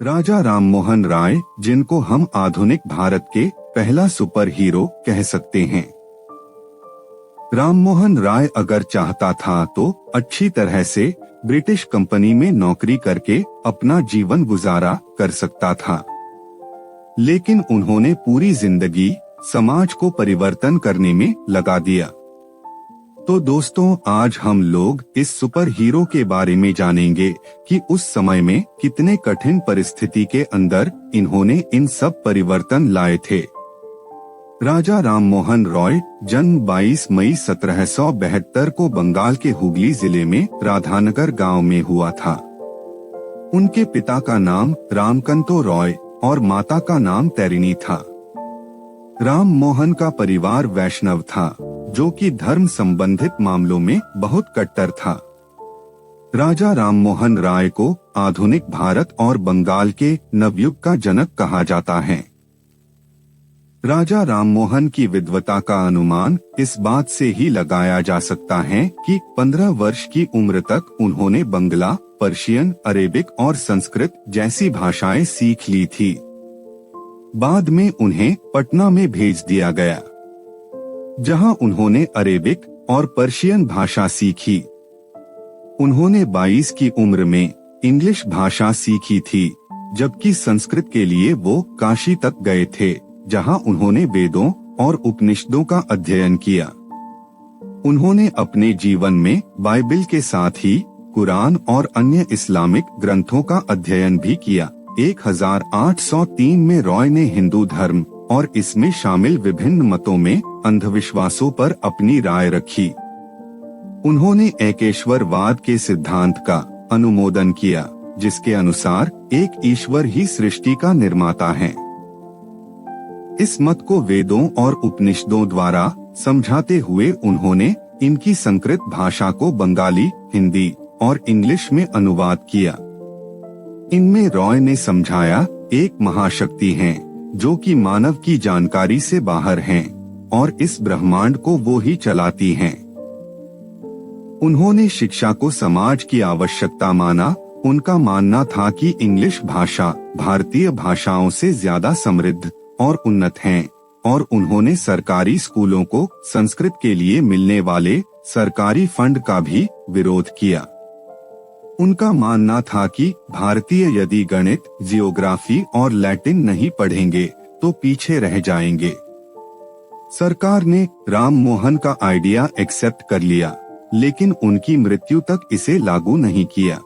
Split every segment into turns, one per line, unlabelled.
राजा राममोहन राय, जिनको हम आधुनिक भारत के पहला सुपर हीरो कह सकते हैं। राममोहन राय अगर चाहता था तो अच्छी तरह से ब्रिटिश कंपनी में नौकरी करके अपना जीवन गुजारा कर सकता था, लेकिन उन्होंने पूरी जिंदगी समाज को परिवर्तन करने में लगा दिया। तो दोस्तों, आज हम लोग इस सुपर हीरो के बारे में जानेंगे कि उस समय में कितने कठिन परिस्थिति के अंदर इन्होंने इन सब परिवर्तन लाए थे। राजा राममोहन रॉय जन्म 22 मई 1772 को बंगाल के हुगली जिले में राधानगर गांव में हुआ था। उनके पिता का नाम रामकंतो रॉय और माता का नाम तैरिणी था। राममोहन का परिवार वैष्णव था, जो कि धर्म संबंधित मामलों में बहुत कट्टर था। राजा राममोहन राय को आधुनिक भारत और बंगाल के नवयुग का जनक कहा जाता है। राजा राममोहन की विद्वता का अनुमान इस बात से ही लगाया जा सकता है कि 15 वर्ष की उम्र तक उन्होंने बंगला, पर्शियन, अरेबिक और संस्कृत जैसी भाषाएं सीख ली थी। बाद में उन्हें पटना में भेज दिया गया, जहां उन्होंने अरेबिक और पर्शियन भाषा सीखी। उन्होंने 22 की उम्र में इंग्लिश भाषा सीखी थी, जबकि संस्कृत के लिए वो काशी तक गए थे, जहां उन्होंने वेदों और उपनिषदों का अध्ययन किया। उन्होंने अपने जीवन में बाइबिल के साथ ही कुरान और अन्य इस्लामिक ग्रंथों का अध्ययन भी किया। 1803 में रॉय ने हिंदू धर्म और इसमें शामिल विभिन्न मतों में अंधविश्वासों पर अपनी राय रखी। उन्होंने एकेश्वरवाद के सिद्धांत का अनुमोदन किया, जिसके अनुसार एक ईश्वर ही सृष्टि का निर्माता है। इस मत को वेदों और उपनिषदों द्वारा समझाते हुए उन्होंने इनकी संस्कृत भाषा को बंगाली, हिंदी और इंग्लिश में अनुवाद किया। इनमें रॉय ने समझाया एक महाशक्ति है जो कि मानव की जानकारी से बाहर हैं और इस ब्रह्मांड को वो ही चलाती हैं। उन्होंने शिक्षा को समाज की आवश्यकता माना। उनका मानना था कि इंग्लिश भाषा भारतीय भाषाओं से ज्यादा समृद्ध और उन्नत है, और उन्होंने सरकारी स्कूलों को संस्कृत के लिए मिलने वाले सरकारी फंड का भी विरोध किया। उनका मानना था कि भारतीय यदि गणित, जियोग्राफी और लैटिन नहीं पढ़ेंगे तो पीछे रह जाएंगे। सरकार ने राममोहन का आइडिया एक्सेप्ट कर लिया, लेकिन उनकी मृत्यु तक इसे लागू नहीं किया।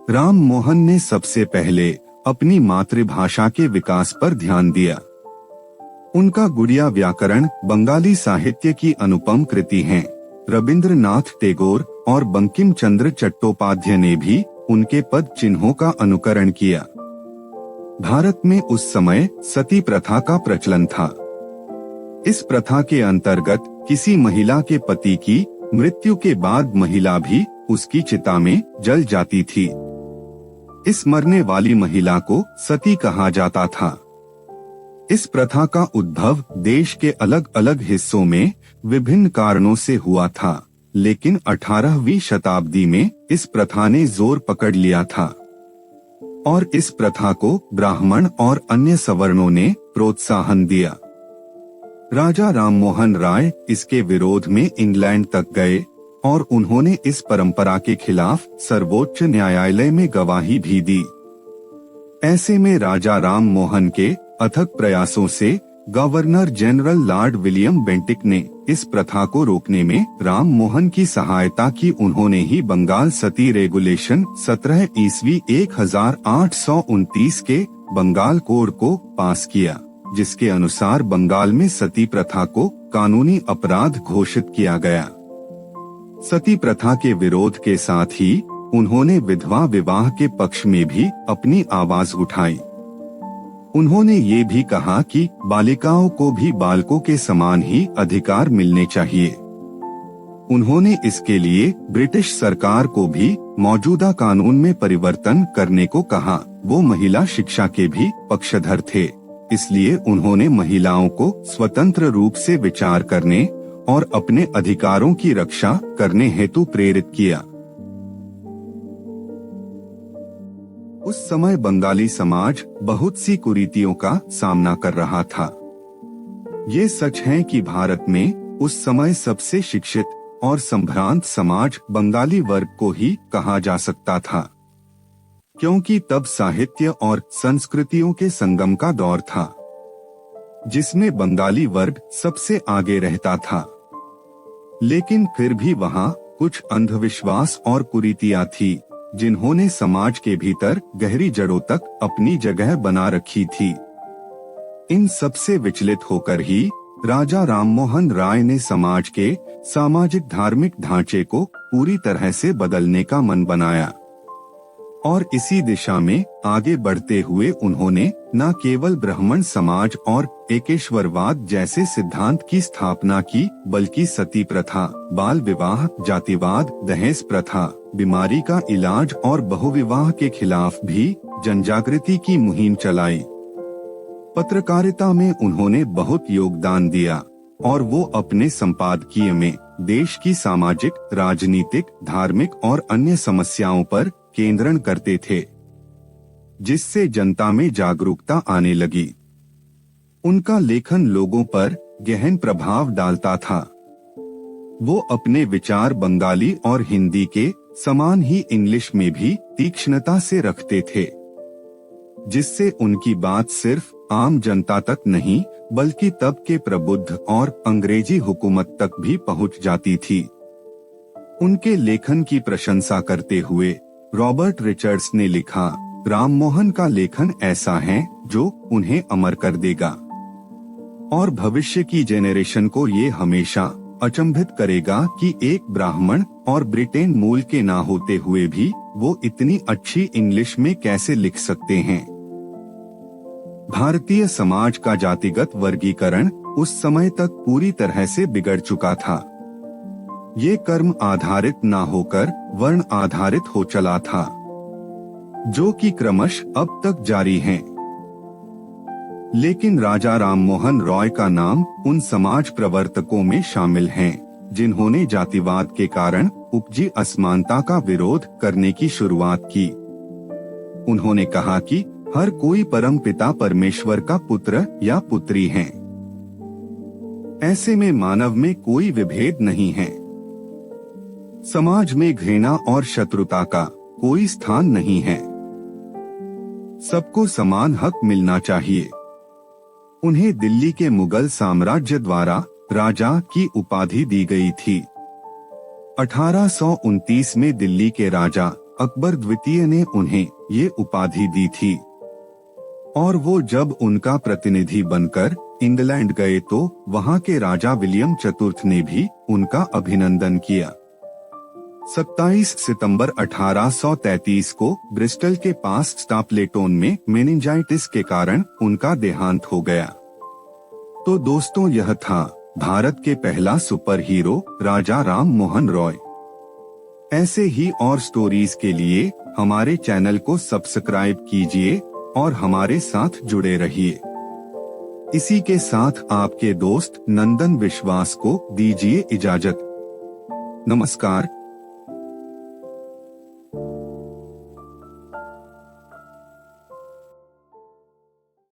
राममोहन ने सबसे पहले अपनी मातृभाषा के विकास पर ध्यान दिया। उनका गुड़िया व्याकरण बंगाली साहित्य की अनुपम कृति है। रविंद्रनाथ टैगोर और बंकिम चंद्र चट्टोपाध्याय ने भी उनके पद चिन्हों का अनुकरण किया। भारत में उस समय सती प्रथा का प्रचलन था। इस प्रथा के अंतर्गत किसी महिला के पति की मृत्यु के बाद महिला भी उसकी चिता में जल जाती थी। इस मरने वाली महिला को सती कहा जाता था। इस प्रथा का उद्भव देश के अलग अलग हिस्सों में विभिन्न कारणों से हुआ था, लेकिन 18वीं शताब्दी में इस प्रथा ने जोर पकड़ लिया था और इस प्रथा को ब्राह्मण और अन्य सवर्णों ने प्रोत्साहन दिया। राजा राममोहन राय इसके विरोध में इंग्लैंड तक गए और उन्होंने इस परंपरा के खिलाफ सर्वोच्च न्यायालय में गवाही भी दी। ऐसे में राजा राममोहन के अथक प्रयासों से governor general Lord William Bentinck ने इस प्रथा को रोकने में राममोहन की सहायता की। उन्होंने ही बंगाल सती रेगुलेशन 17 ईस्वी 1829 के बंगाल कोड को पास किया, जिसके अनुसार बंगाल में सती प्रथा को कानूनी अपराध घोषित किया गया। सती प्रथा के विरोध के साथ ही उन्होंने विधवा विवाह के पक्ष में भी अपनी आवाज उठाई। उन्होंने ये भी कहा कि बालिकाओं को भी बालकों के समान ही अधिकार मिलने चाहिए। उन्होंने इसके लिए ब्रिटिश सरकार को भी मौजूदा कानून में परिवर्तन करने को कहा। वो महिला शिक्षा के भी पक्षधर थे, इसलिए उन्होंने महिलाओं को स्वतंत्र रूप से विचार करने और अपने अधिकारों की रक्षा करने हेतु प्रेरित किया। उस समय बंगाली समाज बहुत सी कुरीतियों का सामना कर रहा था। ये सच है कि भारत में उस समय सबसे शिक्षित और संभ्रांत समाज बंगाली वर्ग को ही कहा जा सकता था, क्योंकि तब साहित्य और संस्कृतियों के संगम का दौर था, जिसमें बंगाली वर्ग सबसे आगे रहता था। लेकिन फिर भी वहाँ कुछ अंधविश्वास और कुरीतियां थी, जिन्होंने समाज के भीतर गहरी जड़ों तक अपनी जगह बना रखी थी। इन सबसे विचलित होकर ही राजा राममोहन राय ने समाज के सामाजिक धार्मिक ढांचे को पूरी तरह से बदलने का मन बनाया और इसी दिशा में आगे बढ़ते हुए उन्होंने न केवल ब्राह्मण समाज और एकेश्वरवाद जैसे सिद्धांत की स्थापना की, बल्कि सती प्रथा, बाल विवाह, जातिवाद, दहेज प्रथा, बीमारी का इलाज और बहुविवाह के खिलाफ भी जनजागृति की मुहिम चलाई। पत्रकारिता में उन्होंने बहुत योगदान दिया और वो अपने संपादकीय में देश की सामाजिक, राजनीतिक, धार्मिक और अन्य समस्याओं पर केंद्रण करते थे, जिससे जनता में जागरूकता आने लगी। उनका लेखन लोगों पर गहन प्रभाव डालता था। वो अपने विचार बंगाली और हिंदी के समान ही इंग्लिश में भी तीक्ष्णता से रखते थे, जिससे उनकी बात सिर्फ आम जनता तक नहीं बल्कि तब के प्रबुद्ध और अंग्रेजी हुकूमत तक भी पहुंच जाती थी। उनके लेखन की प्रशंसा करते हुए रॉबर्ट रिचर्ड्स ने लिखा, राममोहन का लेखन ऐसा है जो उन्हें अमर कर देगा और भविष्य की जेनरेशन को ये हमेशा अचंभित करेगा कि एक ब्राह्मण और ब्रिटेन मूल के ना होते हुए भी वो इतनी अच्छी इंग्लिश में कैसे लिख सकते हैं। भारतीय समाज का जातिगत वर्गीकरण उस समय तक पूरी तरह से बिगड़ चुका था। ये कर्म आधारित ना होकर वर्ण आधारित हो चला था, जो कि क्रमश अब तक जारी है। लेकिन राजा राममोहन रॉय का नाम उन समाज प्रवर्तकों में शामिल है जिन्होंने जातिवाद के कारण उपजी असमानता का विरोध करने की शुरुआत की। उन्होंने कहा कि हर कोई परम पिता परमेश्वर का पुत्र या पुत्री है। ऐसे में मानव में कोई विभेद नहीं है। समाज में घृणा और शत्रुता का कोई स्थान नहीं है। सबको समान हक मिलना चाहिए। उन्हें दिल्ली के मुगल साम्राज्य द्वारा राजा की उपाधि दी गई थी। 1829 में दिल्ली के राजा अकबर द्वितीय ने उन्हें ये उपाधि दी थी और वो जब उनका प्रतिनिधि बनकर इंग्लैंड गए तो वहाँ के राजा विलियम चतुर्थ ने भी उनका अभिनंदन किया। 27 सितंबर 1833 को ब्रिस्टल के पास स्टापलेटोन में मेनिंजाइटिस के कारण उनका देहांत हो गया। तो दोस्तों, यह था भारत के पहला सुपर हीरो राजा राममोहन रॉय। ऐसे ही और स्टोरीज के लिए हमारे चैनल को सब्सक्राइब कीजिए और हमारे साथ जुड़े रहिए। इसी के साथ आपके दोस्त नंदन विश्वास को दीजिए इजाजत। नमस्कार।